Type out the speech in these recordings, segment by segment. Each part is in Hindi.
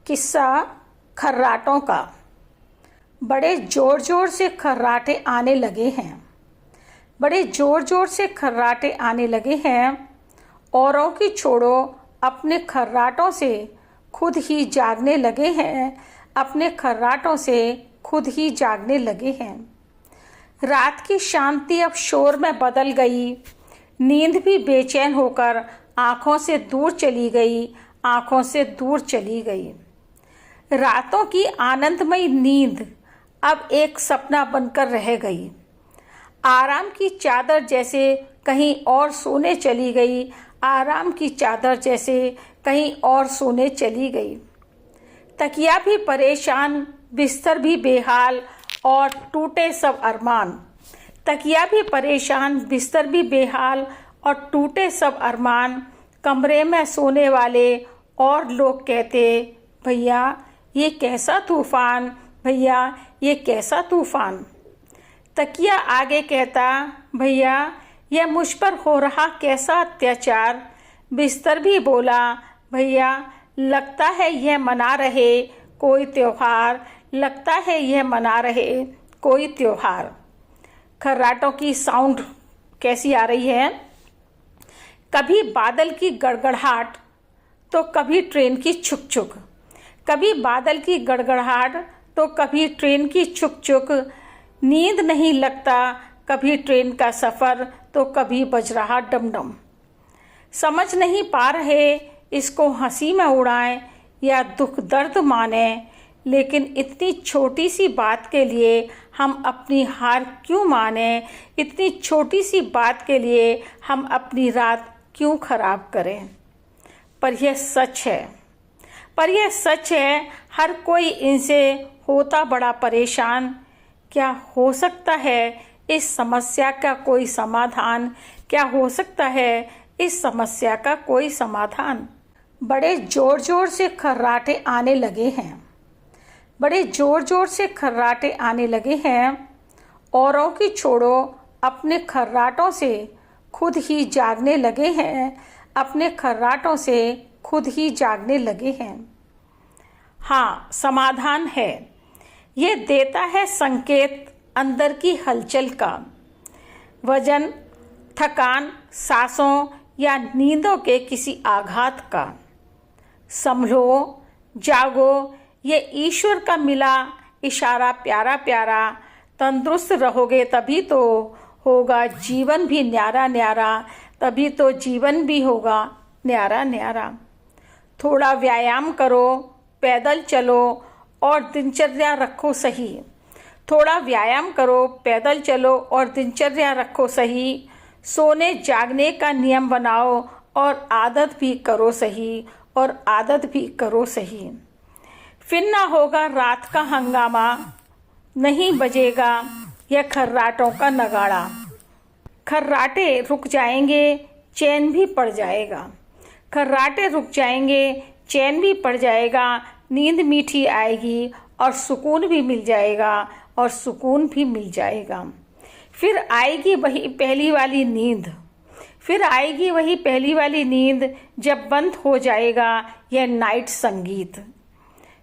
किस्सा खर्राटों का। बड़े ज़ोर ज़ोर से खर्राटे आने लगे हैं। बड़े ज़ोर ज़ोर से खर्राटे आने लगे हैं। औरों की छोड़ो, अपने खर्राटों से खुद ही जागने लगे हैं। अपने खर्राटों से खुद ही जागने लगे हैं। रात की शांति अब शोर में बदल गई। नींद भी बेचैन होकर आँखों से दूर चली गई, आँखों से दूर चली गई। रातों की आनंदमयी नींद अब एक सपना बनकर रह गई। आराम की चादर जैसे कहीं और सोने चली गई। आराम की चादर जैसे कहीं और सोने चली गई। तकिया भी परेशान, बिस्तर भी बेहाल और टूटे सब अरमान। तकिया भी परेशान, बिस्तर भी बेहाल और टूटे सब अरमान। कमरे में सोने वाले और लोग कहते, भैया ये कैसा तूफान, भैया ये कैसा तूफान। तकिया आगे कहता, भैया यह मुझ पर हो रहा कैसा अत्याचार। बिस्तर भी बोला, भैया लगता है यह मना रहे कोई त्योहार, लगता है यह मना रहे कोई त्योहार। खर्राटों की साउंड कैसी आ रही है। कभी बादल की गड़गड़ाहट तो कभी ट्रेन की छुक छुक। कभी बादल की गड़गड़ाहट तो कभी ट्रेन की छुक छुक। नींद नहीं लगता कभी ट्रेन का सफ़र तो कभी बज रहा डम डम। समझ नहीं पा रहे इसको हंसी में उड़ाएं या दुख दर्द माने। लेकिन इतनी छोटी सी बात के लिए हम अपनी हार क्यों माने। इतनी छोटी सी बात के लिए हम अपनी रात क्यों खराब करें। पर यह सच है, पर यह सच है, हर कोई इनसे होता बड़ा परेशान। क्या हो सकता है इस समस्या का कोई समाधान। क्या हो सकता है इस समस्या का कोई समाधान। बड़े ज़ोर ज़ोर से खर्राटे आने लगे हैं। बड़े ज़ोर ज़ोर से खर्राटे आने लगे हैं। औरों की छोड़ो, अपने खर्राटों से खुद ही जागने लगे हैं। अपने खर्राटों से खुद ही जागने लगे हैं। हाँ, समाधान है। ये देता है संकेत अंदर की हलचल का। वजन, थकान, सांसों या नींदों के किसी आघात का। संभलो, जागो, ये ईश्वर का मिला इशारा प्यारा प्यारा। तंदुरुस्त रहोगे तभी तो होगा जीवन भी न्यारा न्यारा। तभी तो जीवन भी होगा न्यारा न्यारा। थोड़ा व्यायाम करो, पैदल चलो और दिनचर्या रखो सही। थोड़ा व्यायाम करो, पैदल चलो और दिनचर्या रखो सही। सोने जागने का नियम बनाओ और आदत भी करो सही, और आदत भी करो सही। फिर ना होगा रात का हंगामा, नहीं बजेगा यह खर्राटों का नगाड़ा। खर्राटे रुक जाएंगे, चैन भी पड़ जाएगा। खर्राटे रुक जाएंगे, चैन भी पड़ जाएगा। नींद मीठी आएगी और सुकून भी मिल जाएगा, और सुकून भी मिल जाएगा। फिर आएगी वही पहली वाली नींद। फिर आएगी वही पहली वाली नींद जब बंद हो जाएगा यह नाइट संगीत।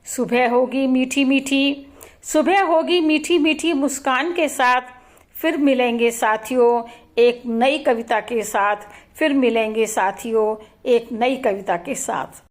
सुबह होगी मीठी मीठी, सुबह होगी मीठी मीठी मुस्कान के साथ। फिर मिलेंगे साथियों एक नई कविता के साथ। फिर मिलेंगे साथियों एक नई कविता के साथ।